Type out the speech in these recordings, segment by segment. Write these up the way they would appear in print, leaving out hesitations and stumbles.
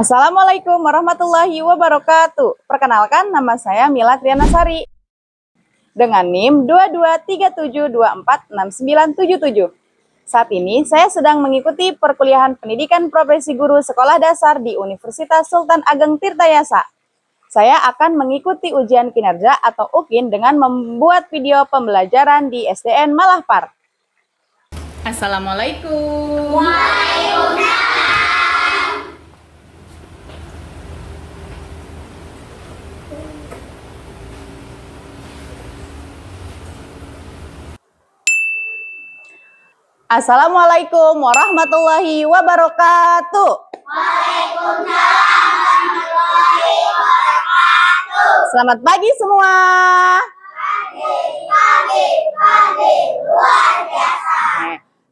Assalamualaikum warahmatullahi wabarakatuh. Perkenalkan, nama saya Mila Trianasari dengan NIM 2237246977. Saat ini saya sedang mengikuti perkuliahan pendidikan profesi guru sekolah dasar di Universitas Sultan Ageng Tirtayasa. Saya akan mengikuti ujian kinerja atau UKIN dengan membuat video pembelajaran di SDN Malahpar. Assalamualaikum. Waalaikumsalam. Assalamualaikum warahmatullahi wabarakatuh. Waalaikumsalam warahmatullahi wabarakatuh. Selamat pagi semua. Pagi, luar biasa.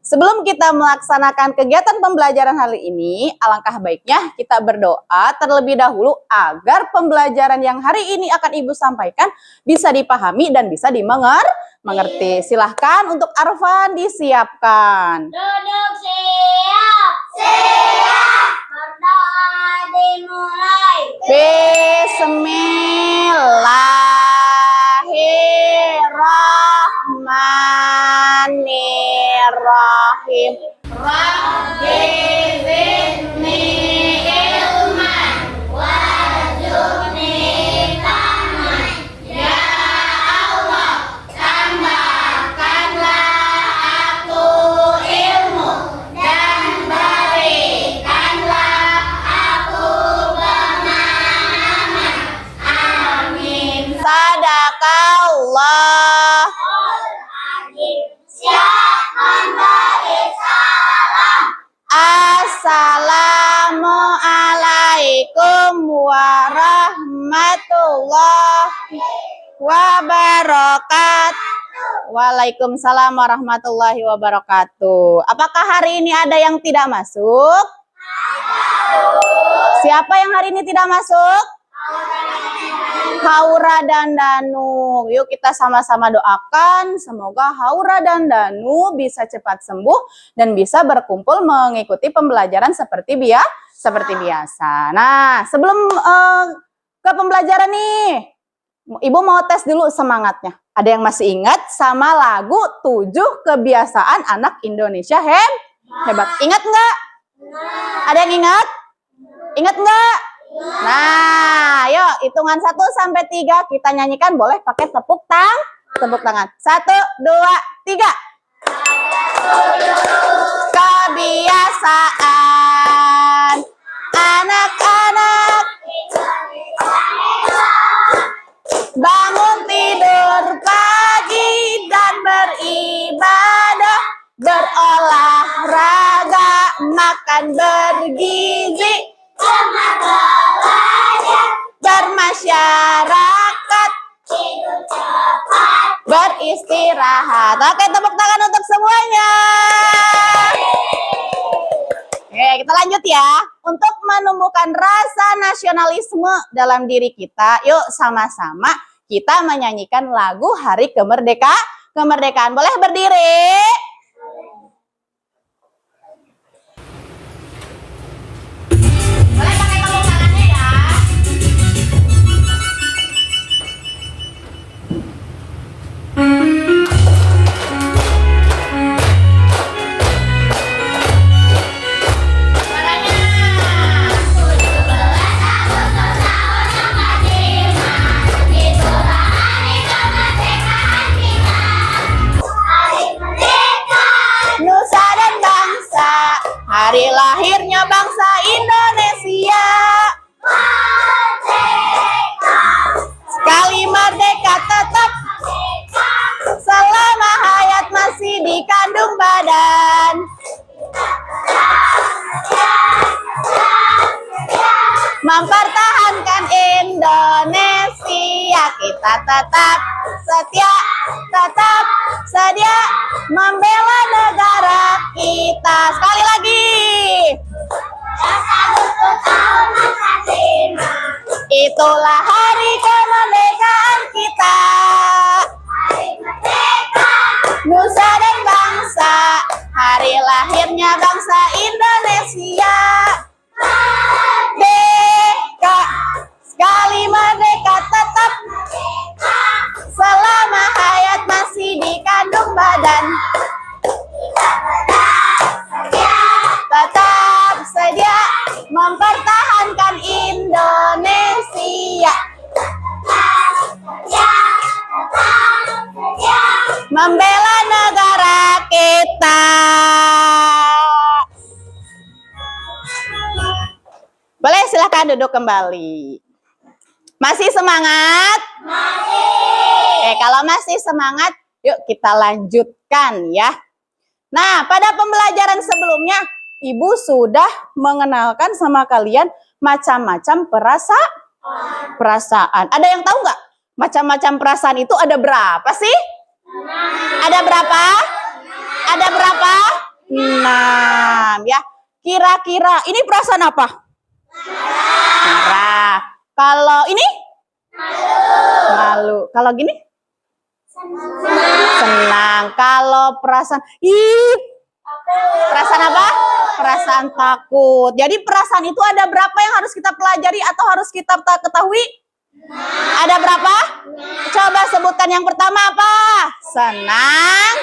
Sebelum kita melaksanakan kegiatan pembelajaran hari ini, alangkah baiknya kita berdoa terlebih dahulu agar pembelajaran yang hari ini akan Ibu sampaikan bisa dipahami dan bisa dimengerti. Silahkan untuk Arfan disiapkan. Duduk siap. Siap. Berdoa dimulai. Bismillahirrahmanirrahim. Rabbi zidni ilman warzuqni fahman. Ya Allah, tambahkanlah aku ilmu dan berikanlah aku pemahaman. Amin. Sadaqallah. Siap memberi salam. Assalamualaikum warahmatullahi wabarakatuh. Waalaikumsalam warahmatullahi wabarakatuh. Apakah hari ini ada yang tidak masuk? Siapa yang hari ini tidak masuk? Haura dan Danu. Yuk kita sama-sama doakan semoga Haura dan Danu bisa cepat sembuh dan bisa berkumpul mengikuti pembelajaran seperti biasa. Nah, sebelum ke pembelajaran nih, Ibu mau tes dulu semangatnya. Ada yang masih ingat sama lagu 7 kebiasaan anak Indonesia hebat? Ingat nggak? Ada yang ingat? Ingat nggak? Nah, yuk hitungan 1 sampai 3 kita nyanyikan, boleh pakai tepuk tangan. 1, 2, 3. Kebiasaan anak-anak bangun tidur pagi dan beribadah, berolahraga, makan bergizi, bermasyarakat, beristirahat. Oke, tepuk tangan untuk semuanya. Oke, kita lanjut ya. Untuk menumbuhkan rasa nasionalisme dalam diri kita, yuk sama-sama kita menyanyikan lagu Hari Kemerdekaan. Boleh berdiri? Hari lahirnya bangsa Indonesia. Sekali merdeka tetap selama hayat masih di kandung badan. Mempertahankan Indonesia, kita tetap setia, tetap sedia membela negara kita. Sekali lagi. Itulah hari kemerdekaan kita. Nusa dan bangsa, hari lahirnya bangsa Indonesia. silakan duduk kembali. Masih semangat? Masih. Kalau masih semangat, yuk kita lanjutkan ya. Nah, pada pembelajaran sebelumnya, Ibu sudah mengenalkan sama kalian macam-macam perasaan. Ada yang tahu nggak? Macam-macam perasaan itu ada berapa sih? Ada berapa? Ada berapa? 6 ya. Kira-kira ini perasaan apa? Marah. Kalau ini? Malu. Kalau gini? Senang. Kalau perasaan perasaan apa? Perasaan takut. Jadi perasaan itu ada berapa yang harus kita pelajari atau harus kita ketahui? Ada berapa? Coba sebutkan yang pertama apa? Senang,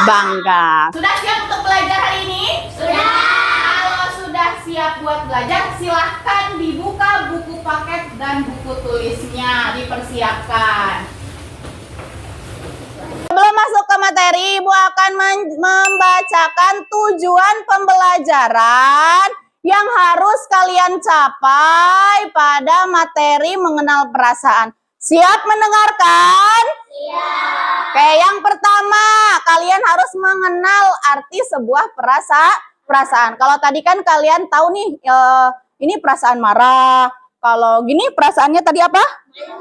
bangga. Sudah siap untuk belajar hari ini? Sudah. Kalau sudah siap buat belajar, silahkan dibuka buku paket dan buku tulisnya, dipersiapkan. Sebelum masuk ke materi, Ibu akan membacakan tujuan pembelajaran yang harus kalian capai pada materi mengenal perasaan. Siap mendengarkan? Siap. Oke, yang pertama, kalian harus mengenal arti sebuah perasaan. Kalau tadi kan kalian tahu nih, ini perasaan marah. Kalau gini perasaannya tadi apa?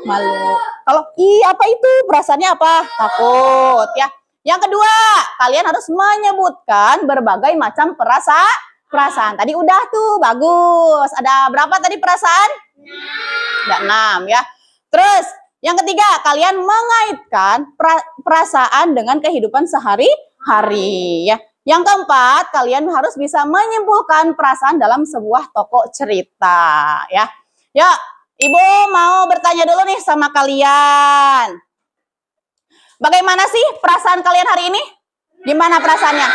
Malu. Kalau apa itu? Perasaannya apa? Takut ya. Yang kedua, kalian harus menyebutkan berbagai macam perasaan. Tadi udah tuh, bagus. Ada berapa tadi perasaan? 6. Ada 6 ya. Terus, yang ketiga, kalian mengaitkan perasaan dengan kehidupan sehari-hari ya. Yang keempat, kalian harus bisa menyimpulkan perasaan dalam sebuah tokoh cerita ya. Ya, Ibu mau bertanya dulu nih sama kalian. Bagaimana sih perasaan kalian hari ini? Gimana perasaannya?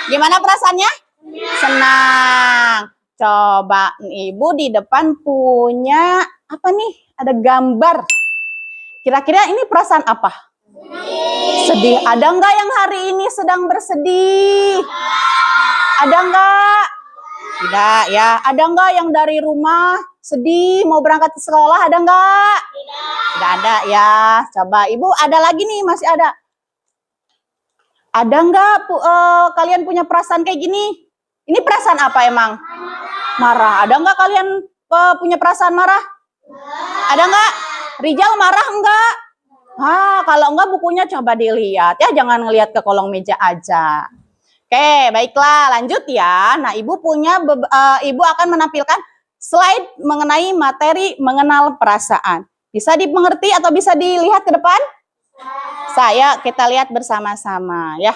Gimana perasaannya? Senang. Coba Ibu di depan punya apa nih? Ada gambar. Kira-kira ini perasaan apa? Sedih. Ada nggak yang hari ini sedang bersedih? Ada nggak? Tidak ya. Ada nggak yang dari rumah sedih mau berangkat ke sekolah? Ada nggak? Tidak ada ya. Coba Ibu ada lagi nih, masih ada. Ada nggak kalian punya perasaan kayak gini? Ini perasaan apa emang? Marah. Ada nggak kalian punya perasaan marah? Ada nggak? Rijal marah enggak? Kalau enggak bukunya coba dilihat ya, jangan ngelihat ke kolong meja aja. Oke, baiklah, lanjut ya. Nah, Ibu akan menampilkan slide mengenai materi mengenal perasaan. Bisa dimengerti atau bisa dilihat ke depan? Kita lihat bersama-sama ya.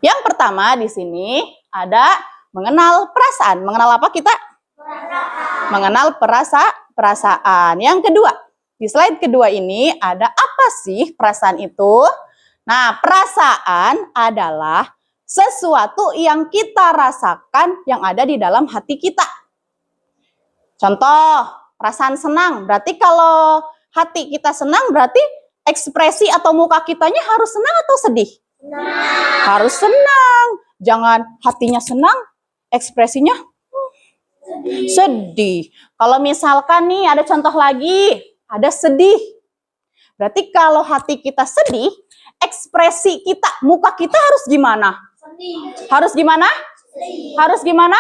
Yang pertama di sini ada mengenal perasaan. Mengenal apa kita? Mengenal perasaan. Yang kedua, di slide kedua ini ada apa sih perasaan itu? Nah, perasaan adalah sesuatu yang kita rasakan yang ada di dalam hati kita. Contoh, perasaan senang. Berarti kalau hati kita senang, berarti ekspresi atau muka kitanya harus senang atau sedih? Harus senang. Jangan hatinya senang, ekspresinya sedih. Kalau misalkan nih ada contoh lagi, ada sedih. Berarti kalau hati kita sedih, ekspresi kita, muka kita harus gimana? Harus gimana? Harus gimana?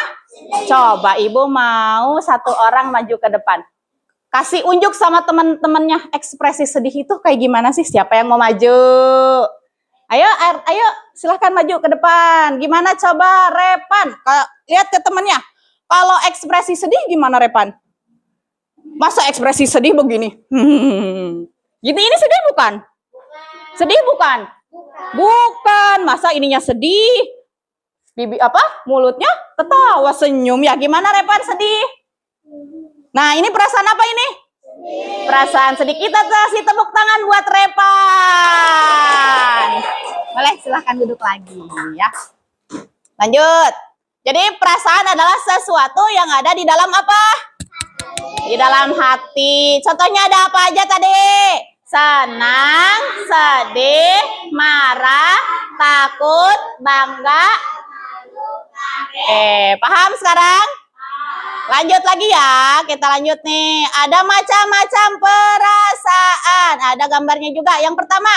Coba Ibu mau satu orang maju ke depan. Kasih unjuk sama teman-temannya ekspresi sedih itu kayak gimana sih? Siapa yang mau maju? Ayo silahkan maju ke depan. Gimana coba Repan? Lihat ke temannya. Kalau ekspresi sedih gimana Repan? Masa ekspresi sedih begini? Gitu ini sedih bukan? Sedih bukan? Bukan. Masa ininya sedih? Mulutnya ketawa senyum ya. Gimana Repan sedih? Nah, ini perasaan apa ini? Perasaan sedih. Kita kasih tepuk tangan buat Repan. Boleh silahkan duduk lagi ya. Lanjut. Jadi perasaan adalah sesuatu yang ada di dalam apa? Di dalam hati. Contohnya ada apa aja tadi? Senang, sedih, marah, takut, bangga. Paham sekarang? Lanjut lagi ya, kita lanjut nih. Ada macam-macam perasaan. Ada gambarnya juga. Yang pertama,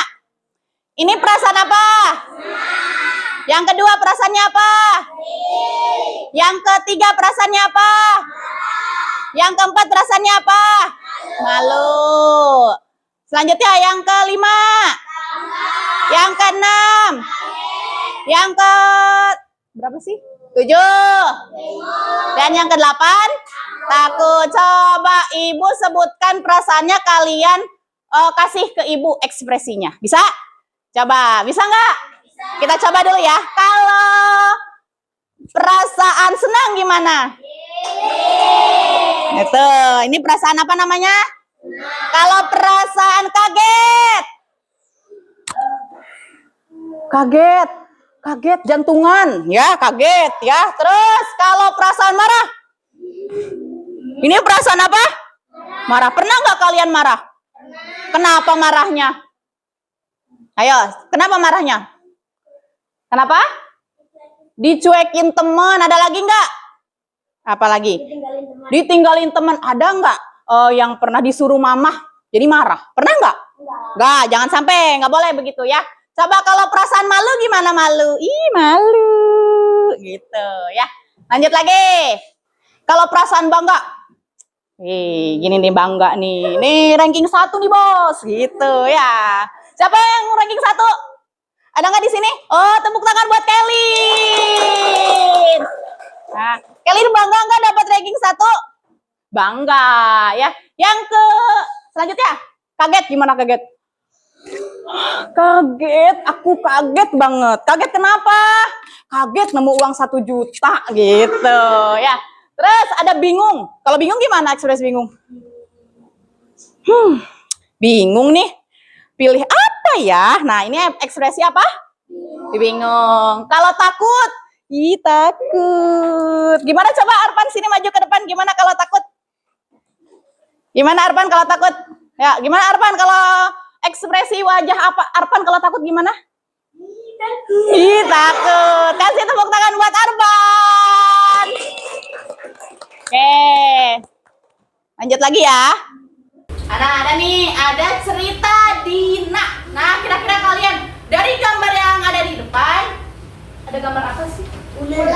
ini perasaan apa? Yang kedua, perasaannya apa? Yang ketiga, perasaannya apa? Yang keempat, perasaannya apa? Malu. Selanjutnya, yang kelima. Yang keenam. Yang ke berapa sih? 7. Dan yang ke-8, takut. Coba Ibu sebutkan perasaannya, kalian kasih ke Ibu ekspresinya. Bisa? Coba, bisa nggak? Kita coba dulu ya. Kalau perasaan senang gimana? Itu, ini perasaan apa namanya? Kalau perasaan kaget. Kaget jantungan, ya kaget ya. Terus kalau perasaan marah, ini perasaan apa? Marah. Pernah nggak kalian marah? Kenapa marahnya? Ayo, kenapa marahnya? Kenapa? Dicuekin teman. Ada lagi nggak? Apa lagi? Ditinggalin teman. Ada nggak yang pernah disuruh mamah jadi marah? Pernah nggak? Nggak. Jangan sampai, nggak boleh begitu ya. Coba kalau perasaan malu gimana? Malu? Ih, malu. Gitu ya. Lanjut lagi. Kalau perasaan bangga. Gini nih bangga nih. Nih ranking 1 nih, Bos. Gitu ya. Siapa yang ranking 1? Ada nggak di sini? Oh, tepuk tangan buat Kelly. Nah, Kelly bangga nggak dapat ranking 1? Bangga ya. Selanjutnya, kaget. Gimana kaget? Kaget, aku kaget banget. Kaget kenapa? Kaget nemu uang 1 juta gitu ya. Terus ada bingung. Kalau bingung gimana ekspresi bingung? Bingung nih. Pilih apa ya? Nah, ini ekspresi apa? Bingung. Kalau takut? Takut. Gimana coba Arpan sini maju ke depan. Gimana kalau takut? Gimana Arpan kalau takut? Ya, gimana Arpan kalau ekspresi wajah apa Arpan kalau takut gimana? Takut. Kasih tepuk tangan buat Arpan. Oke. Lanjut lagi ya. Ada nih, ada cerita Dina. Nah, kira-kira kalian dari gambar yang ada di depan, ada gambar apa sih? Ular.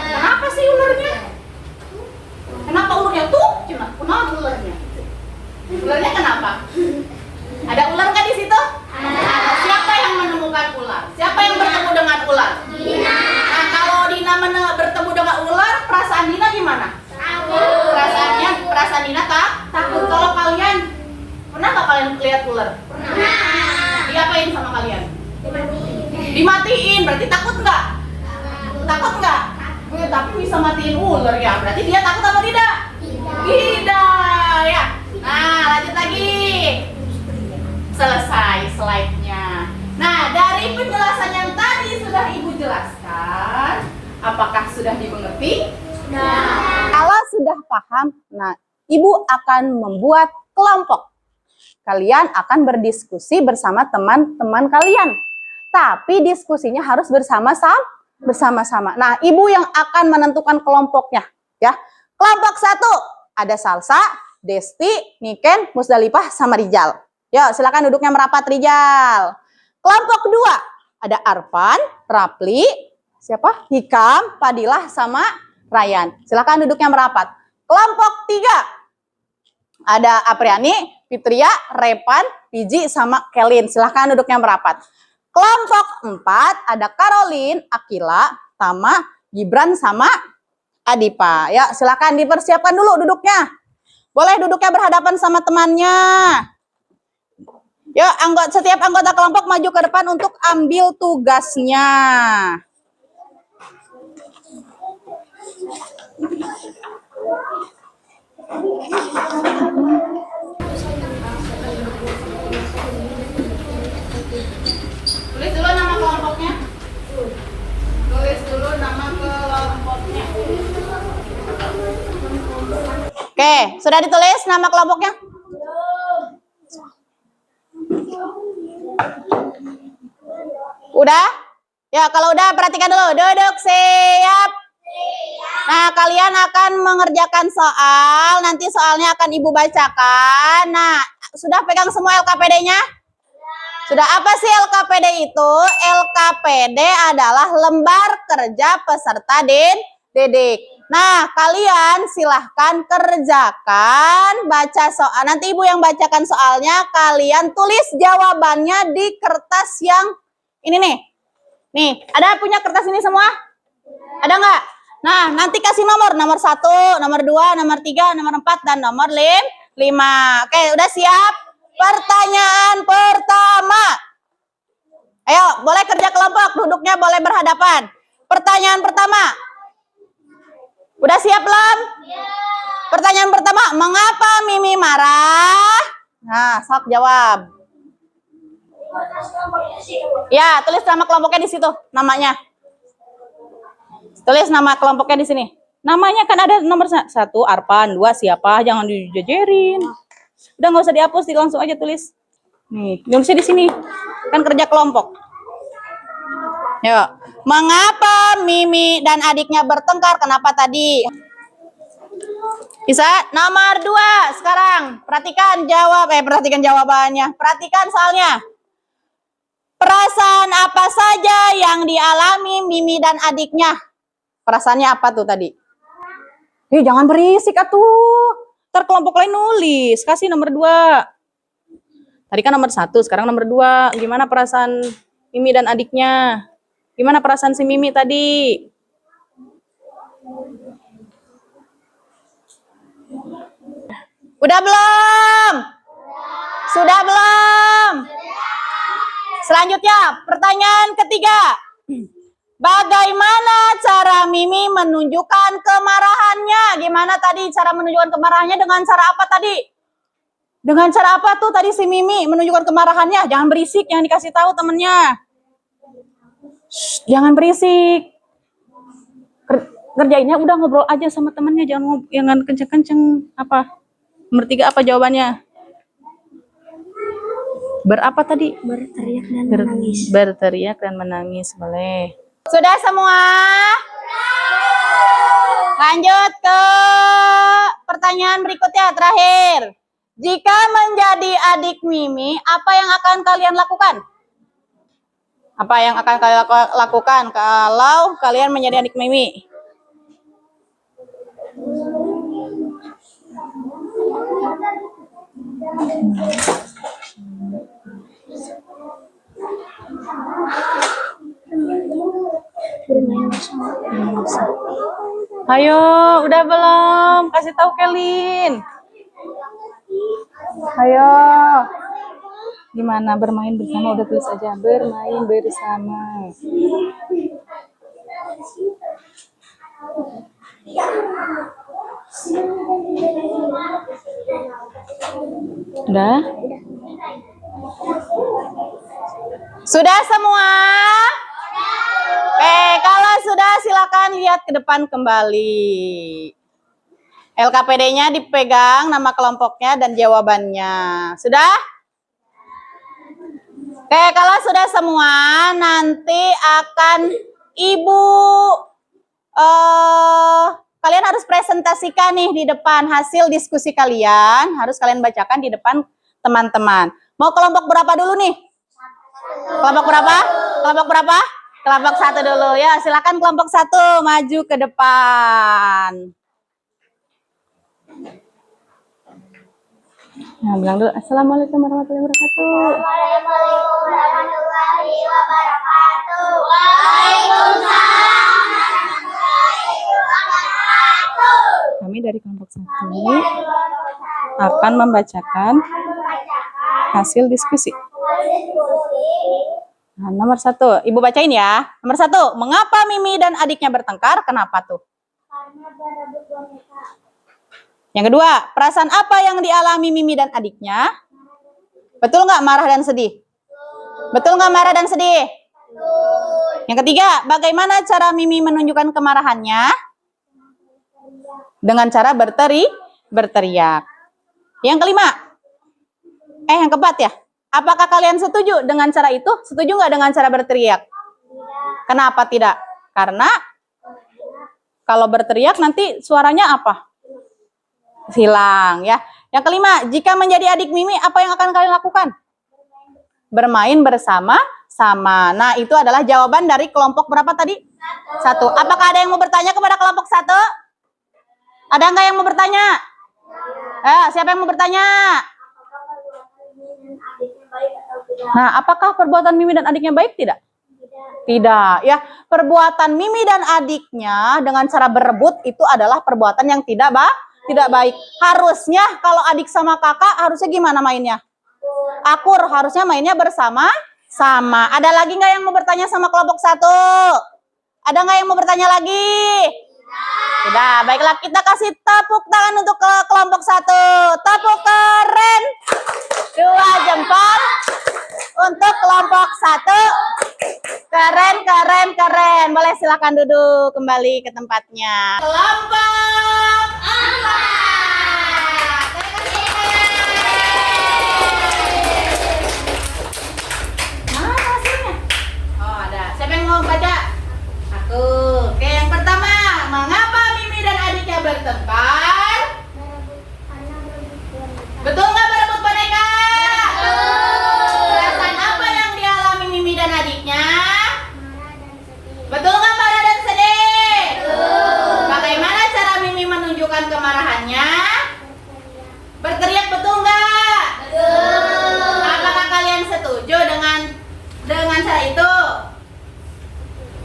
Kenapa sih ularnya? Kenapa ularnya tuh? Kenapa ularnya? Ularnya kenapa? Ada ular nggak di situ? Ada. Siapa yang menemukan ular? Siapa yang bertemu dengan ular? Dina. Nah, kalau Dina bertemu dengan ular, perasaan Dina gimana? Takut. Perasaan Dina takut. Kalau kalian pernah nggak kalian lihat ular? Pernah. Diapain sama kalian? Dimatiin. Berarti takut nggak? Takut nggak? Tapi bisa matiin ular ya. Berarti dia takut apa tidak? Tidak ya. Nah, lanjut lagi. Selesai slide-nya. Nah, dari penjelasan yang tadi sudah Ibu jelaskan, apakah sudah dimengerti? Nah, kalau sudah paham, nah Ibu akan membuat kelompok. Kalian akan berdiskusi bersama teman-teman kalian. Tapi diskusinya harus bersama-sama. Nah, Ibu yang akan menentukan kelompoknya, ya. Kelompok 1 ada Salsa, Desti, Niken, Musdalifah, sama Rijal. Yuk, silakan duduknya merapat Rijal. Kelompok 2 ada Arpan, Rapli, siapa? Hikam, Fadilah, sama Ryan. Silakan duduknya merapat. Kelompok 3 ada Apriani, Fitria, Repan, Piji, sama Kelin. Silakan duduknya merapat. Kelompok 4 ada Caroline, Akila, Tama, Gibran, sama Adipa. Ya, silakan dipersiapkan dulu duduknya. Boleh duduknya berhadapan sama temannya. Ya, setiap anggota kelompok maju ke depan untuk ambil tugasnya. Tulis dulu nama kelompoknya. Oke, sudah ditulis nama kelompoknya? Udah? Ya, kalau udah perhatikan dulu. Duduk siap. Nah, kalian akan mengerjakan soal. Nanti soalnya akan Ibu bacakan. Nah, sudah pegang semua LKPD-nya? Sudah. Apa sih LKPD itu? LKPD adalah lembar kerja peserta didik. Nah, kalian silahkan kerjakan, baca soal. Nanti Ibu yang bacakan soalnya, kalian tulis jawabannya di kertas yang ini nih. Nih, ada punya kertas ini semua? Ada nggak? Nah, nanti kasih nomor 1, nomor 2, nomor 3, nomor 4, dan nomor 5. Oke, udah siap? Pertanyaan pertama. Ayo, boleh kerja kelompok, duduknya boleh berhadapan. Pertanyaan pertama. Udah siap belum? Pertanyaan pertama, mengapa Mimi marah? Nah, sok jawab. Ya, tulis nama kelompoknya di situ, namanya. Tulis nama kelompoknya di sini. Namanya kan ada nomor 1, Arpan, 2, siapa, jangan dijejerin. Udah nggak usah dihapus, langsung aja tulis. Nih, nulisnya di sini. Kan kerja kelompok. Yuk. Mengapa Mimi dan adiknya bertengkar? Kenapa tadi? Bisa? Nomor 2 sekarang. Perhatikan jawabannya. Perhatikan soalnya. Perasaan apa saja yang dialami Mimi dan adiknya? Perasaannya apa tuh tadi? Jangan berisik atuh. Ntar kelompok lain nulis. Kasih nomor 2. Tadi kan nomor 1, sekarang nomor 2. Gimana perasaan Mimi dan adiknya? Gimana perasaan si Mimi tadi? Udah belum? Sudah belum? Selanjutnya, pertanyaan ketiga. Bagaimana cara Mimi menunjukkan kemarahannya? Gimana tadi cara menunjukkan kemarahannya? Dengan cara apa tadi? Dengan cara apa tuh tadi si Mimi menunjukkan kemarahannya? Jangan berisik, jangan dikasih tahu temennya. Shh, jangan berisik. Kerjainnya udah ngobrol aja sama temennya, jangan kenceng-kenceng. Apa? Nomor 3 apa jawabannya? Berapa tadi? Berteriak dan menangis. Berteriak dan menangis, boleh. Sudah semua? Lanjut ke pertanyaan berikutnya, terakhir. Jika menjadi adik Mimi, apa yang akan kalian lakukan? Apa yang akan kalian lakukan kalau kalian menjadi adik Mimi? Ayo, udah belum? Kasih tahu Kelin. Ayo. Gimana bermain bersama? Udah tulis aja, bermain bersama. Udah? Sudah semua? Kalau sudah silakan lihat ke depan kembali. LKPD-nya dipegang, nama kelompoknya dan jawabannya. Sudah? Kalau sudah semua, nanti akan Ibu kalian harus presentasikan nih di depan hasil diskusi kalian, harus kalian bacakan di depan teman-teman. Mau kelompok berapa dulu nih? Kelompok berapa? Kelompok berapa? Kelompok 1 dulu ya. Silakan kelompok 1 maju ke depan. Nah, bilang dulu Assalamualaikum warahmatullahi wabarakatuh. Assalamualaikum warahmatullahi wabarakatuh. Waalaikumsalam warahmatullahi wabarakatuh. Kami dari kelompok 1 akan membacakan hasil diskusi. Nah, nomor 1, Ibu bacain ya. Nomor 1, mengapa Mimi dan adiknya bertengkar? Kenapa tuh? Karena berebut boneka. Yang kedua, perasaan apa yang dialami Mimi dan adiknya? Betul nggak marah dan sedih? Betul nggak marah dan sedih? Yang ketiga, bagaimana cara Mimi menunjukkan kemarahannya? Dengan cara berteriak. Yang kelima, yang keempat ya? Apakah kalian setuju dengan cara itu? Setuju nggak dengan cara berteriak? Kenapa tidak? Karena kalau berteriak nanti suaranya apa? Hilang ya. Yang kelima, jika menjadi adik Mimi, apa yang akan kalian lakukan? Bermain bersama-sama. Nah, itu adalah jawaban dari kelompok berapa tadi? Satu. Apakah ada yang mau bertanya kepada kelompok satu? Ada nggak yang mau bertanya? Siapa yang mau bertanya? Nah, apakah perbuatan Mimi dan adiknya baik tidak? Tidak, ya. Perbuatan Mimi dan adiknya dengan cara berebut itu adalah perbuatan yang tidak baik. Harusnya kalau adik sama kakak harusnya gimana mainnya? Akur, harusnya mainnya bersama-sama. Ada lagi nggak yang mau bertanya sama kelompok satu? Ada nggak yang mau bertanya lagi? Tidak. Baiklah, kita kasih tepuk tangan untuk kelompok satu. Tepuk keren. 2 jempol untuk kelompok satu. Keren. Boleh silakan duduk kembali ke tempatnya. Kelompok 4. Mana hasilnya? Oh, ada. Siapa yang mau baca? Aku. Oke, yang pertama, mengapa Mimi dan adiknya bertengkar? Betul nggak berebut boneka? Perasaan apa yang dialami Mimi dan adiknya? Betul nggak marah dan sedih? Bagaimana cara Mimi menunjukkan kemarahannya? Berteriak, betul nggak? Apakah kalian setuju dengan cara itu?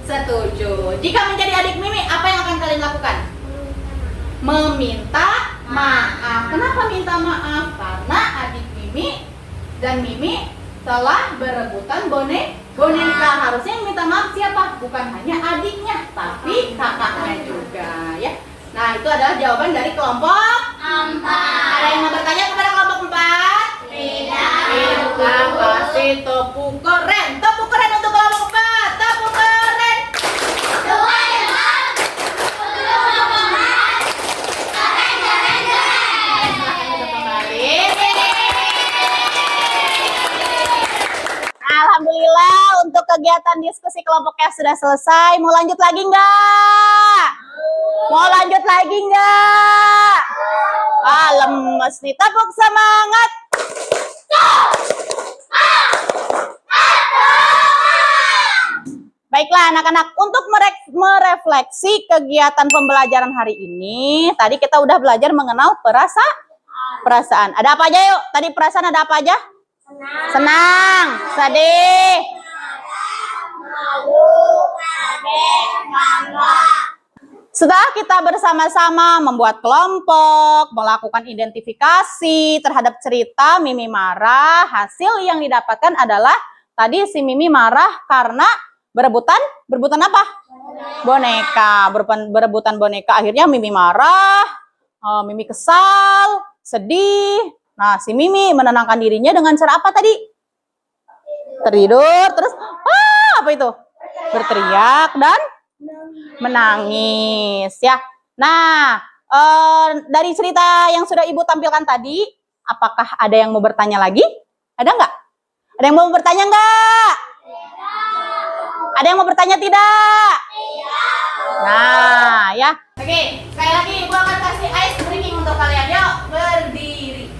Setuju. Jika menjadi adik Mimi, apa yang akan kalian lakukan? Meminta maaf. Kenapa minta maaf? Karena adik Mimi dan Mimi telah berebutan boneka. Harusnya yang minta maaf siapa? Bukan hanya adiknya, tapi kakaknya juga, ya. Nah, itu adalah jawaban dari kelompok 4. Ada yang mau bertanya kepada kelompok 4? Tidak. Kita kasih tepuk keren. Tepuk keren untuk kelompok 4. Tepuk keren. Alhamdulillah untuk kegiatan diskusi kelompoknya sudah selesai. Mau lanjut lagi nggak? Mau lanjut lagi nggak? Lemes nih. Tepuk semangat. Baiklah anak-anak, untuk merefleksi kegiatan pembelajaran hari ini, tadi kita udah belajar mengenal perasaan. Ada apa aja yuk? Tadi perasaan ada apa aja? Senang, sedih, setelah kita bersama-sama membuat kelompok, melakukan identifikasi terhadap cerita Mimi marah, hasil yang didapatkan adalah tadi si Mimi marah karena berebutan apa? Boneka. Berebutan boneka. Akhirnya Mimi marah, Mimi kesal, sedih. Nah, si Mimi menenangkan dirinya dengan cara apa tadi? Tidur, terus apa itu? Berteriak dan menangis, ya. Nah, dari cerita yang sudah Ibu tampilkan tadi, apakah ada yang mau bertanya lagi? Ada nggak? Ada yang mau bertanya nggak? Ada yang mau bertanya tidak? Nah, ya. Oke, sekali lagi Ibu akan kasih ice breaking untuk kalian. Yuk, berdiri.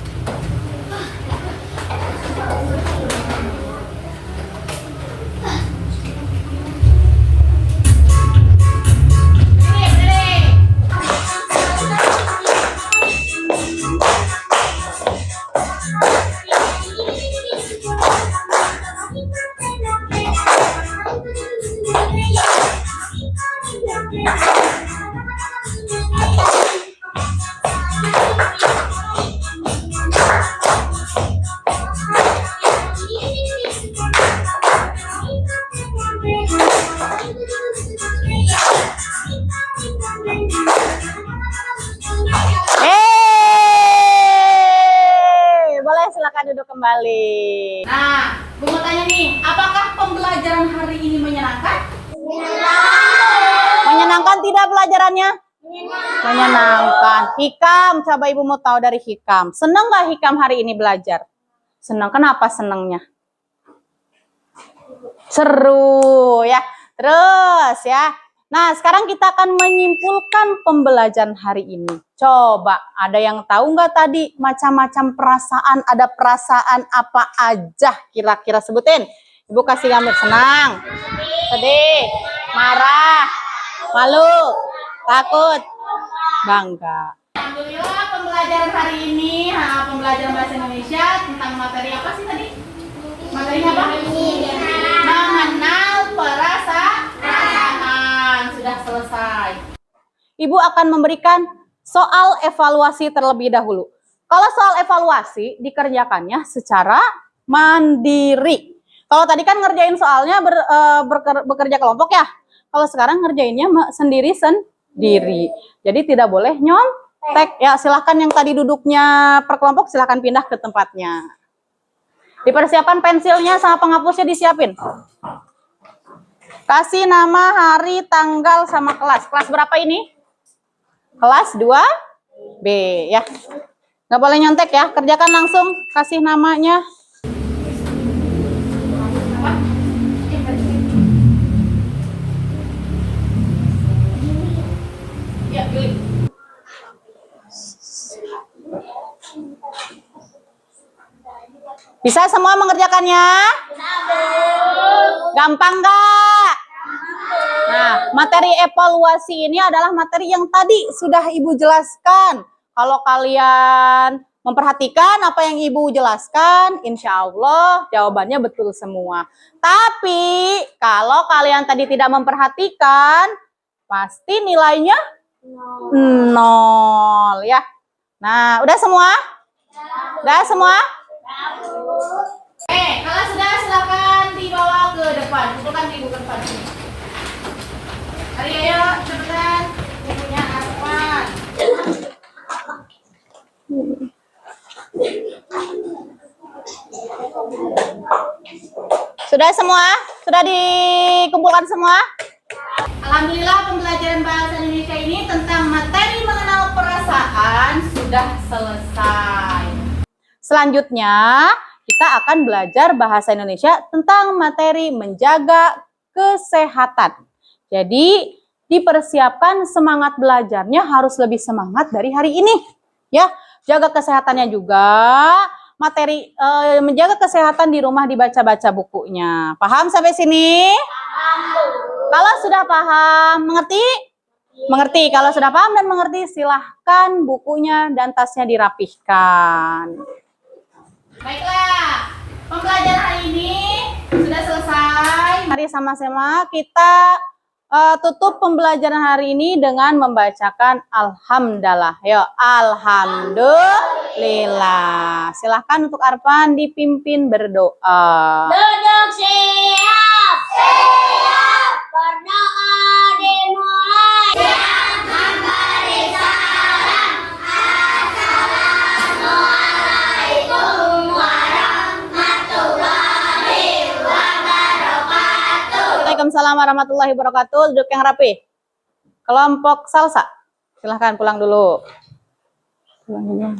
Boleh silakan duduk kembali. Nah, Bu mau tanya nih, apakah pembelajaran hari ini menyenangkan? Menyenangkan tidak pelajarannya? Menyenangkan. Hikam, coba Ibu mau tahu dari Hikam. Senang nggak Hikam hari ini belajar? Senang. Kenapa senangnya? Seru ya. Terus ya. Nah, sekarang kita akan menyimpulkan pembelajaran hari ini. Coba, ada yang tahu nggak tadi macam-macam perasaan? Ada perasaan apa aja kira-kira, sebutin. Ibu kasih gambar. Senang, sedih, marah, malu, takut, bangga. Alhamdulillah pembelajaran hari ini, pembelajaran bahasa Indonesia tentang materi apa sih tadi? Materinya apa? Mengenal perasaan. Sudah selesai. Ibu akan memberikan soal evaluasi terlebih dahulu. Kalau soal evaluasi dikerjakannya secara mandiri. Kalau tadi kan ngerjain soalnya bekerja kelompok ya. Kalau sekarang ngerjainnya sendiri. Jadi tidak boleh nyontek. Ya, silahkan yang tadi duduknya per kelompok silahkan pindah ke tempatnya. Dipersiapkan pensilnya sama penghapusnya disiapin. Kasih nama, hari, tanggal, sama kelas. Kelas berapa ini? Kelas 2B ya. Nggak boleh nyontek ya. Kerjakan langsung. Kasih namanya. Ya, pilih. Bisa semua mengerjakannya? Gampang nggak? Nah, materi evaluasi ini adalah materi yang tadi sudah Ibu jelaskan. Kalau kalian memperhatikan apa yang Ibu jelaskan, insya Allah jawabannya betul semua. Tapi, kalau kalian tadi tidak memperhatikan, pasti nilainya 0 ya. Nah, udah semua? Udah semua? Kalau sudah silakan dibawa ke depan. Kumpulkan Ibu ke depan sini. Ayo, ayo, cepetan. Ibunya Aswan. Sudah semua? Sudah dikumpulkan semua? Alhamdulillah pembelajaran bahasa Indonesia ini tentang materi mengenal perasaan sudah selesai. Selanjutnya, kita akan belajar bahasa Indonesia tentang materi menjaga kesehatan. Jadi, dipersiapkan semangat belajarnya harus lebih semangat dari hari ini. Ya, jaga kesehatannya juga. Materi menjaga kesehatan di rumah dibaca-baca bukunya. Paham sampai sini? Kalau sudah paham, mengerti? Mengerti. Kalau sudah paham dan mengerti, silahkan bukunya dan tasnya dirapihkan. Baiklah, pembelajaran hari ini sudah selesai. Mari sama-sama kita tutup pembelajaran hari ini dengan membacakan Alhamdulillah. Yuk, Alhamdulillah. Silahkan untuk Arfan dipimpin berdoa. Duduk siap. Siap. Berdoa dimulai. Yang memberi salam. Assalamualaikum warahmatullahi wabarakatuh. Waalaikumsalam warahmatullahi wabarakatuh. Duduk yang rapi. Kelompok salsa. Silahkan pulang dulu. Pulang dulu.